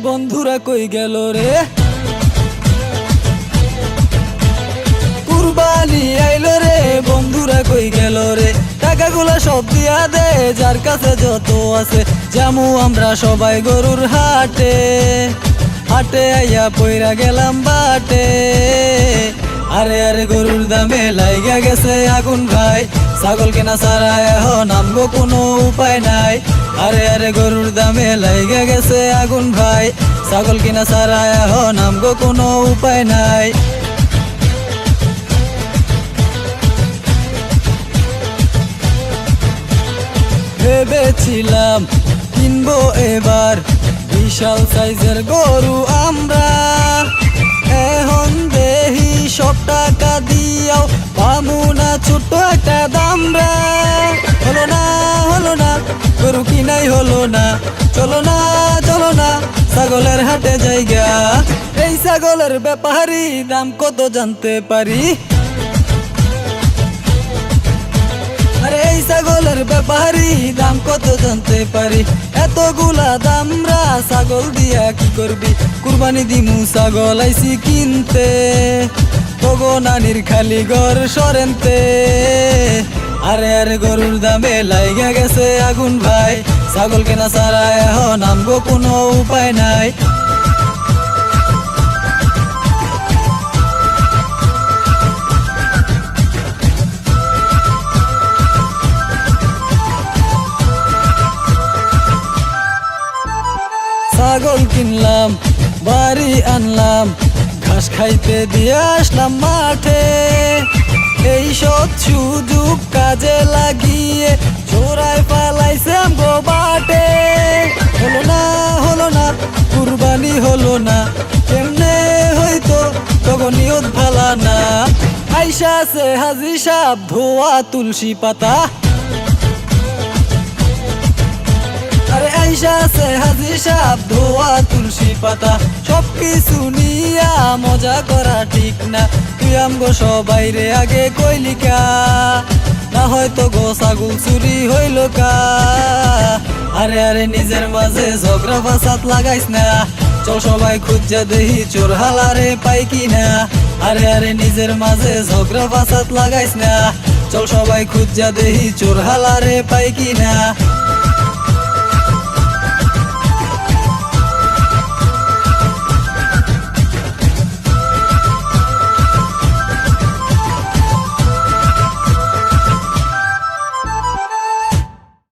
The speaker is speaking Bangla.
বন্ধুরা কই গেল রে? কুরবানি আইলো রে, বন্ধুরা কই গেল রে? টাকাগুলা সব দিয়া দে যার কাছে যত আছে। জামু আমরা সবাই গরুর হাটে, হাটে আইয়া পইরা গেলাম বাটে। আরে আরে গরুর দামে লাইগা গেছে আগুন ভাই, ছাগল কেনা ছাড়া এখন আমগো কোনো উপায় নাই। আরে আরে গরুর দামে লাইগা গেছে আগুন ভাই, ছাগল কেনা ছাড়া এখন আমগো কোনো উপায় নাই। ভেবেছিলাম কিনবো এবার বিশাল সাইজের গরু আমরা, এখন দেহি সব টাকা দিয়াও পামু না ছোট্ট একটা দামরা। হলো না হলো না, গরু কিনাই হলো না। চলো না চলো না, ছাগলের হাটে জায়গা। এই ছাগলের ব্যাপারী দাম কত জানতে পারি? আরে এই ছাগলের ব্যাপারী দাম কত জানতে পারি? এতগুলা দামরা ছাগল দিয়া কি করবি? কুরবানি দিমু ছাগল আইছি কিনতে, তগো নানির খালি ঘর সরেনতে। আরে আরে গরুর দামে লাইগা গেছে আগুন ভাই, ছাগল কেনা ছাড়া এখন আমগো কোনো উপায় নাই। ছাগল কিনলাম, বাড়ি আনলাম, ঘাস খাইতে দিয়ে আসলাম মাঠে। এই সব সুযোগ কাজে লাগিয়ে চোরাই পালাইছে আমগো বাটে। হলো না হলো না, কুরবানি হলো না, কেমনে হইতো তগো নিয়ত ভালা না। আইসা আছে হাজি সাহেব ধোয়া তুলসী পাতা, আরে আইসা আছে হাজি সাহেব ধোয়া তুলসী পাতা। সব কিছু নিয়া মজা করা ঠিক না, তুই আমগো সবাই রে আগে কইলিকা, না হয়তো গো ছাগল চুরি হইল কা। আরে আরে নিজের মাঝে ঝগড়া ফাসাদ লাগাইস না, চল সবাই খুঁজা দেহি চোর হালারে পাই কিনা। আরে আরে নিজের মাঝে ঝগড়া ফাসাদ লাগাইস না, চল সবাই খুঁজা দেহি চোর হালারে পাই কিনা।